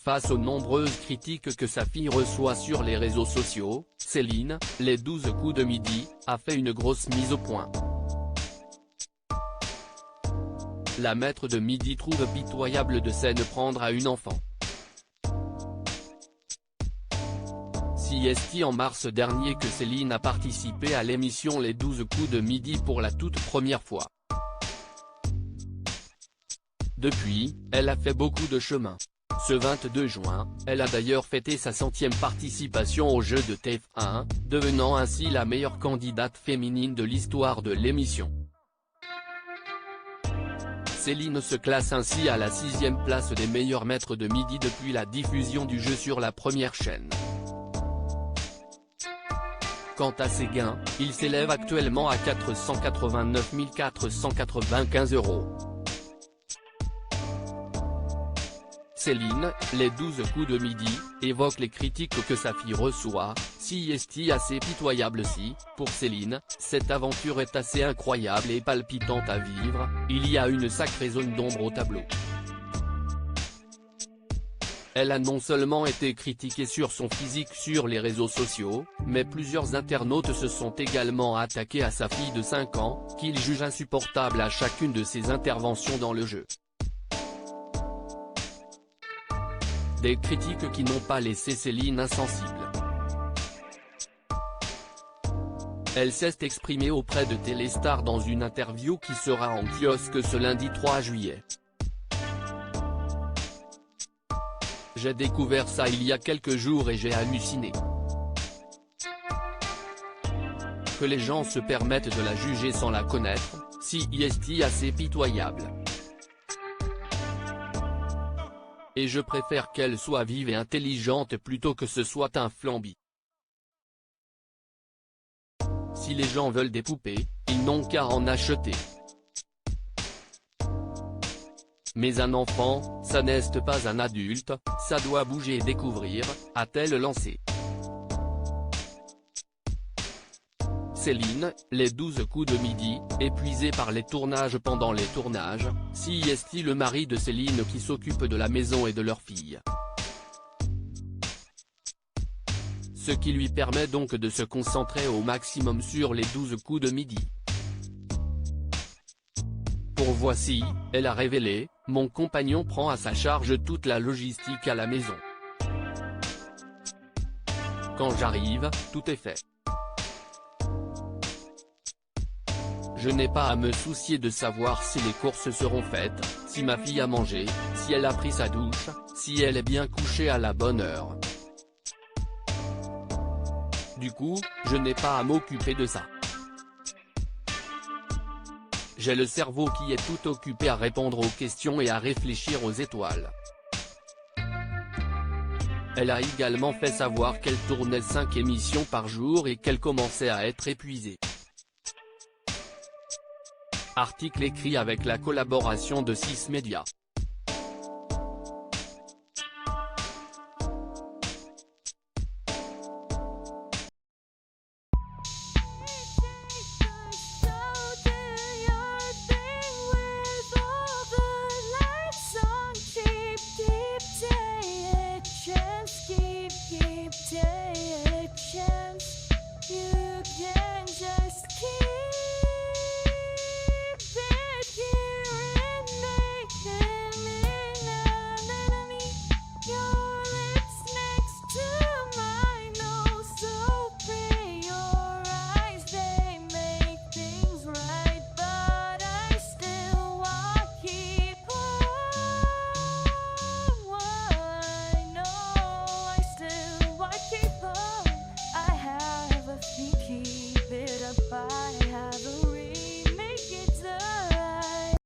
Face aux nombreuses critiques que sa fille reçoit sur les réseaux sociaux, Céline, les 12 coups de midi, a fait une grosse mise au point. La maître de midi trouve pitoyable de scène prendre à une enfant. C'est en mars dernier que Céline a participé à l'émission Les 12 coups de midi pour la toute première fois. Depuis, elle a fait beaucoup de chemin. Ce 22 juin, elle a d'ailleurs fêté sa 100e participation aux Jeux de TF1, devenant ainsi la meilleure candidate féminine de l'histoire de l'émission. Céline se classe ainsi à la 6e place des meilleurs maîtres de midi depuis la diffusion du jeu sur la première chaîne. Quant à ses gains, ils s'élèvent actuellement à 489 495 €. Céline, les 12 coups de midi, évoque les critiques que sa fille reçoit. C'est assez pitoyable. Si, pour Céline, cette aventure est assez incroyable et palpitante à vivre, il y a une sacrée zone d'ombre au tableau. Elle a non seulement été critiquée sur son physique sur les réseaux sociaux, mais plusieurs internautes se sont également attaqués à sa fille de 5 ans, qu'ils jugent insupportable à chacune de ses interventions dans le jeu. Des critiques qui n'ont pas laissé Céline insensible. Elle s'est exprimée auprès de Téléstar dans une interview qui sera en kiosque ce lundi 3 juillet. J'ai découvert ça il y a quelques jours et j'ai halluciné. Que les gens se permettent de la juger sans la connaître, c'est assez pitoyable. Et je préfère qu'elle soit vive et intelligente plutôt que ce soit un flambi. Si les gens veulent des poupées, ils n'ont qu'à en acheter. Mais un enfant, ça n'est pas un adulte, ça doit bouger et découvrir, a-t-elle lancé. Céline, les 12 coups de midi, épuisée par les tournages pendant les tournages, c'est le mari de Céline qui s'occupe de la maison et de leur fille. Ce qui lui permet donc de se concentrer au maximum sur les 12 coups de midi. Pour Voici, elle a révélé, « Mon compagnon prend à sa charge toute la logistique à la maison. Quand j'arrive, tout est fait. Je n'ai pas à me soucier de savoir si les courses seront faites, si ma fille a mangé, si elle a pris sa douche, si elle est bien couchée à la bonne heure. Du coup, je n'ai pas à m'occuper de ça. J'ai le cerveau qui est tout occupé à répondre aux questions et à réfléchir aux étoiles. » Elle a également fait savoir qu'elle tournait 5 émissions par jour et qu'elle commençait à être épuisée. Article écrit avec la collaboration de 6 médias.